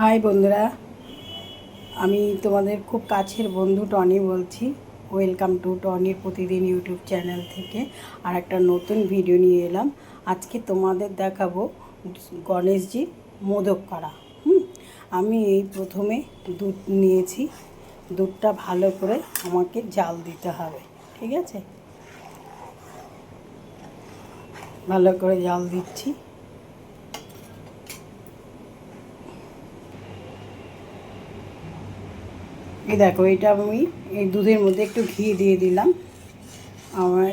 High বন্ধুরা, আমি তোমাদের খুব কাছের বন্ধু টনি বলছি। ওয়েলকাম টু টনির প্রতিদিন ইউটিউব চ্যানেল থেকে আর একটা নতুন ভিডিও নিয়ে এলাম। আজকে তোমাদের দেখাবো গণেশজি মোদক করা। আমি এই প্রথমে দুধ নিয়েছি। দুধটা ভালো করে আমাকে জাল দিতে হবে, ঠিক আছে? ভালো করে জাল দিচ্ছি। এই দেখো, এটা আমি এই দুধের মধ্যে একটু ঘি দিয়ে দিলাম। আমার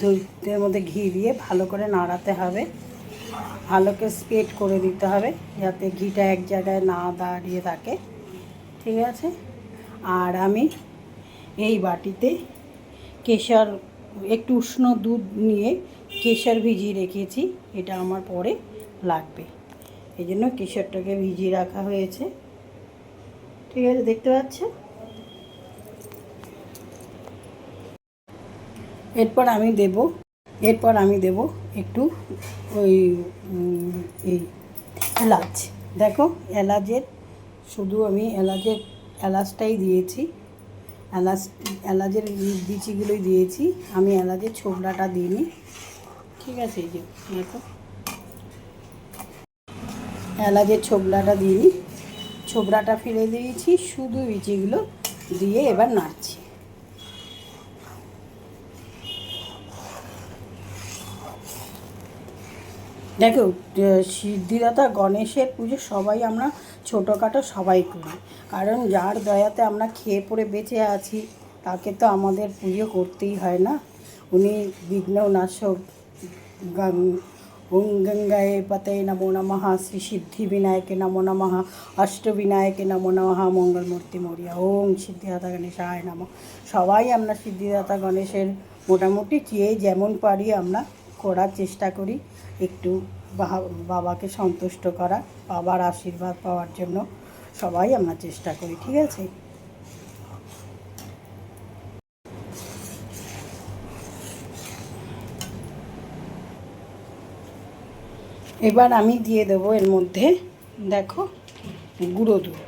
দুধের মধ্যে ঘি দিয়ে ভালো করে নাড়াতে হবে, ভালো করে স্প্রেড করে দিতে হবে যাতে ঘিটা এক জায়গায় না দাঁড়িয়ে থাকে, ঠিক আছে? আর আমি এই বাটিতে কেশর, একটু উষ্ণ দুধ নিয়ে কেশর ভিজিয়ে রেখেছি। এটা আমার পরে লাগবে, এই জন্য কেশরটাকে ভিজিয়ে রাখা হয়েছে, ঠিক আছে? দেখতে পাচ্ছ? এরপর আমি দেব একটু ওই এই এলাচ। দেখো, শুধু আমি এলাচটাই দিয়েছি, এলাচের বিচিগুলোই দিয়েছি, আমি এলাচের ছোবড়াটা দিইনি, ঠিক আছে? এই যে দেখো, এলাচের ছোবড়াটা দিইনি, ছোবড়াটা ফেলে দিয়েছি, শুধু বিচিগুলো দিয়ে এবার নাড়ছি। দেখো, সিদ্ধিদাতা গণেশের পুজো সবাই আমরা ছোটোখাটো সবাই করি, কারণ যার দয়াতে আমরা খেয়ে পড়ে বেঁচে আছি তাকে তো আমাদের পুজো করতেই হয় না। উনি বিঘ্ননাশক। ওং গঙ্গায় পতয়ে নমো নমঃ, শ্রী সিদ্ধি বিনায়কে নমো নমঃ, অষ্টবিনায়কে নমো নমঃ, মঙ্গলমূর্তি মরিয়া ওং সিদ্ধিদাতা গণেশায় নমঃ। সবাই আমরা সিদ্ধিদাতা গণেশের মোটামুটি যে যেমন পারি আমরা করার চেষ্টা করি, একটু বাবাকে সন্তুষ্ট করা, বাবার আশীর্বাদ পাওয়ার জন্য সবাই আমরা চেষ্টা করি, ঠিক আছে? এবার আমি দিয়ে দেবো এর মধ্যে, দেখো, গুঁড়ো দুধ।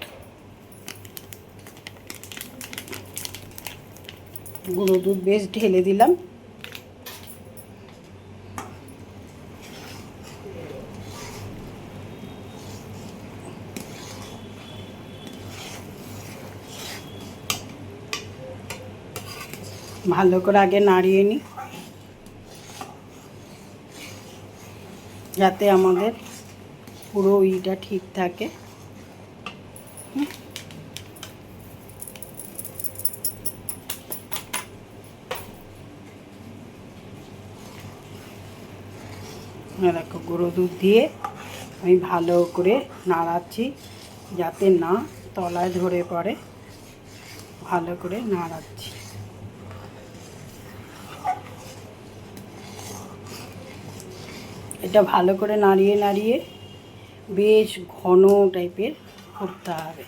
গুঁড়ো দুধ বেশ ঢেলে দিলাম। ভালো করে আগে নাড়িয়ে নিই যাতে আমাদের পুরো ইটা ঠিক থাকে। দেখো, গুঁড়ো দুধ দিয়ে আমি ভালো করে নাড়াচ্ছি যাতে না তলায় ধরে পড়ে, ভালো করে নাড়াচ্ছি। এটা ভালো করে নাড়িয়ে নাড়িয়ে বেশ ঘন টাইপের করতে হবে।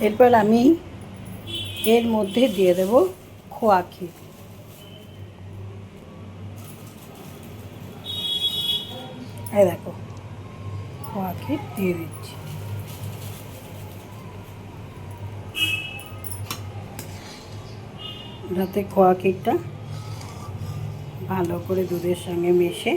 এরপর আমি এর মধ্যে দিয়ে দেব খোয়া ক্ষীর। এই দেখো, খোয়া ক্ষীর দিয়ে দিচ্ছি। যাতে খোয়া ক্ষীরটা ভালো করে দুধের সঙ্গে মেশে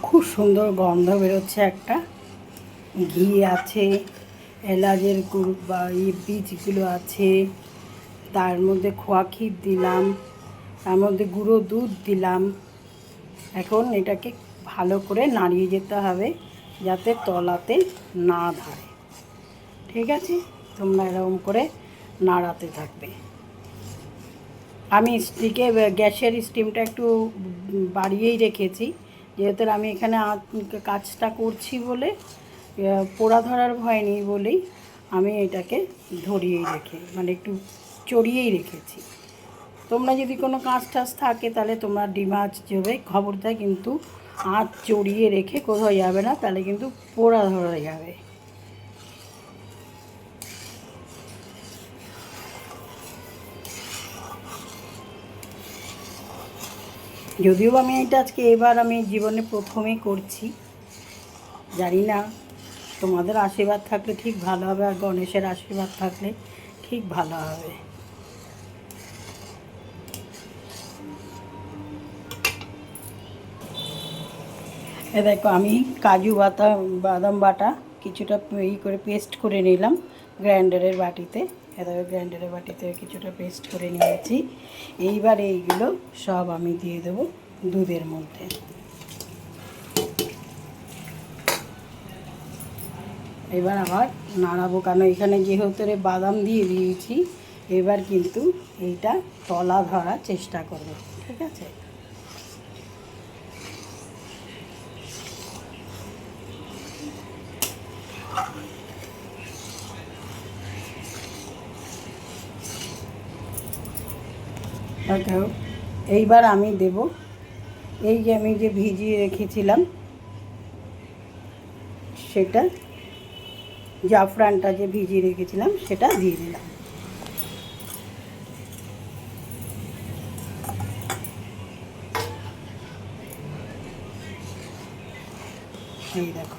খুব সুন্দর গন্ধ বেরোচ্ছে একটা। ঘি আছে, এলাচের বা বীজগুলো আছে, তার মধ্যে খোয়া ক্ষীর দিলাম, তার মধ্যে গুঁড়ো দুধ দিলাম। এখন এটাকে ভালো করে নাড়িয়ে যেতে হবে যাতে তলাতে না ধরে। ঠিক আছে, তোমরা এরকম করে নাড়াতে থাকবে। আমি গ্যাসের স্টিমটা একটু বাড়িয়েই রেখেছি, যেহেতু আমি এখানে কাজটা করছি বলে পোড়া ধরার ভয় নেই বলেই আমি এটাকে ধরিয়েই একটু চড়িয়েই রেখেছি। তোমরা যদি কোনো কাজ টাজ থাকে তাহলে তোমরা ডিম আঁচ দেবে, খবরদার কিন্তু আঁচ চড়িয়ে রেখে কোথাও যাবে না, তাহলে কিন্তু পোড়া ধরা যাবে। যদিও আমি এটা এবার আমি জীবনে প্রথমেই করছি, জানি না তোমাদের আশীর্বাদ থাকলে ঠিক ভালো হবে, আর গণেশের আশীর্বাদ থাকলে ঠিক ভালো হবে। এ দেখো, আমি কাজু বাদাম বাটা কিছুটা করে পেস্ট করে নিলাম গ্রাইন্ডারের বাটিতে। এভাবে গ্রাইন্ডারের বাটিতে কিছুটা পেস্ট করে নিয়েছি। এইবার এইগুলো সব আমি দিয়ে দেবো দুধের মধ্যে। এবার আবার নাড়াবো, কারণ এখানে যেহেতু বাদাম দিয়ে দিয়েছি, এবার কিন্তু এইটা তলা ধরার চেষ্টা করবে। ঠিক আছে, এইবার আমি দেব এই যে আমি যে ভিজিয়ে রেখেছিলাম সেটা, জাফরানটা যে ভিজিয়ে রেখেছিলাম সেটা দিয়ে দিলাম। এই দেখো,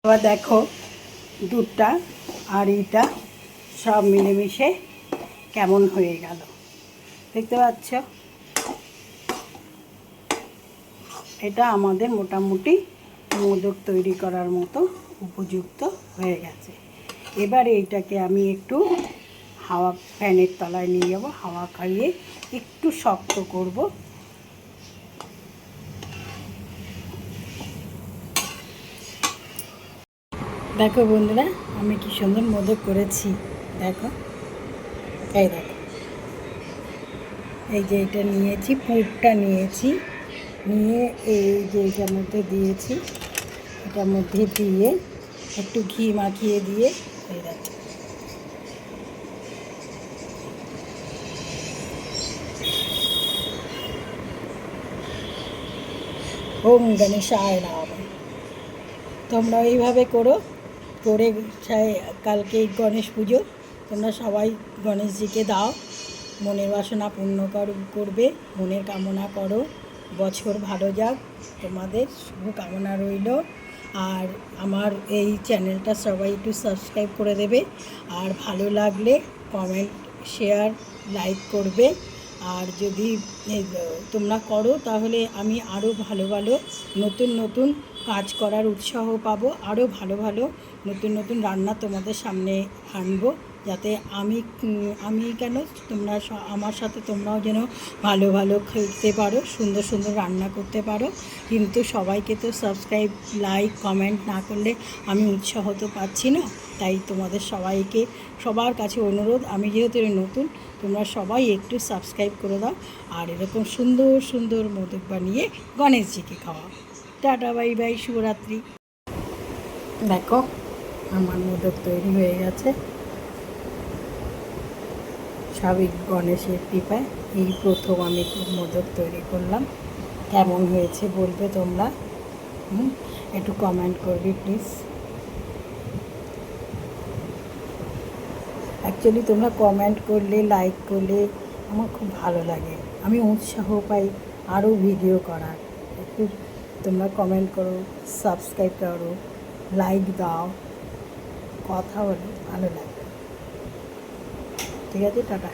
এবার দেখো দুধটা আর এইটা সব মিলেমিশে কেমন হয়ে গেল, দেখতে পাচ্ছ? এটা আমাদের মোটামুটি মোদক তৈরি করার মতো উপযুক্ত হয়ে গেছে। এবার এইটাকে আমি একটু ফ্যানের তলায় নিয়ে যাব, হাওয়া খাইয়ে একটু শক্ত করব। দেখো বন্ধুরা, আমি কি সুন্দর মোদক করেছি, দেখো। এই দেখো, এই যে এটা নিয়েছি, পুরটা নিয়েছি, নিয়ে এই যে এটার মধ্যে দিয়েছি, এটার মধ্যে দিয়ে একটু ঘি মাখিয়ে দিয়ে, এই দেখো, ওম গণেশায় নমঃ। তোমরা এইভাবে করো, করে কালকে গণেশ পুজো, তোমরা সবাই গণেশজিকে দাও, মনের বাসনা পূর্ণ করবে, মনের কামনা করো, বছর ভালো যাক, তোমাদের শুভ কামনা রইল। আর আমার এই চ্যানেলটা সবাই একটু সাবস্ক্রাইব করে দেবে, আর ভালো লাগলে কমেন্ট, শেয়ার, লাইক করবে। আর যদি তোমরা করো তাহলে আমি আরও ভালো ভালো নতুন নতুন কাজ করার উৎসাহ পাবো, আরও ভালো ভালো নতুন নতুন রান্না তোমাদের সামনে আনবো। যাতে আমি কেন তোমরা আমার সাথে তোমরাও যেন ভালো ভালো খেতে পারো, সুন্দর সুন্দর রান্না করতে পারো। কিন্তু সবাইকে তো সাবস্ক্রাইব, লাইক, কমেন্ট না করলে আমি উৎসাহ তো পাচ্ছি না। তাই তোমাদের সবাইকে, সবার কাছে অনুরোধ, আমি যেহেতু নতুন, তোমরা সবাই একটু সাবস্ক্রাইব করে দাও আর এরকম সুন্দর সুন্দর মোদক বানিয়ে গণেশজিকে খাওয়াও। টাটা, বাই বাই, শুভরাত্রি। দেখো আমার মোদক তৈরি হয়ে গেছে সবই গণেশের কৃপায়। এই প্রথম আমি মোদক তৈরি করলাম। কেমন হয়েছে বলবে তোমরা, একটু কমেন্ট করবি প্লিজ। অ্যাকচুয়ালি তোমরা কমেন্ট করলে, লাইক করলে আমার খুব ভালো লাগে, আমি উৎসাহ পাই আরও ভিডিও করার। একটু তোমরা কমেন্ট করো, সাবস্ক্রাইব করো, লাইক দাও, কথা বলো, ভালো লাগবে। ঠিক আছে, টাটা।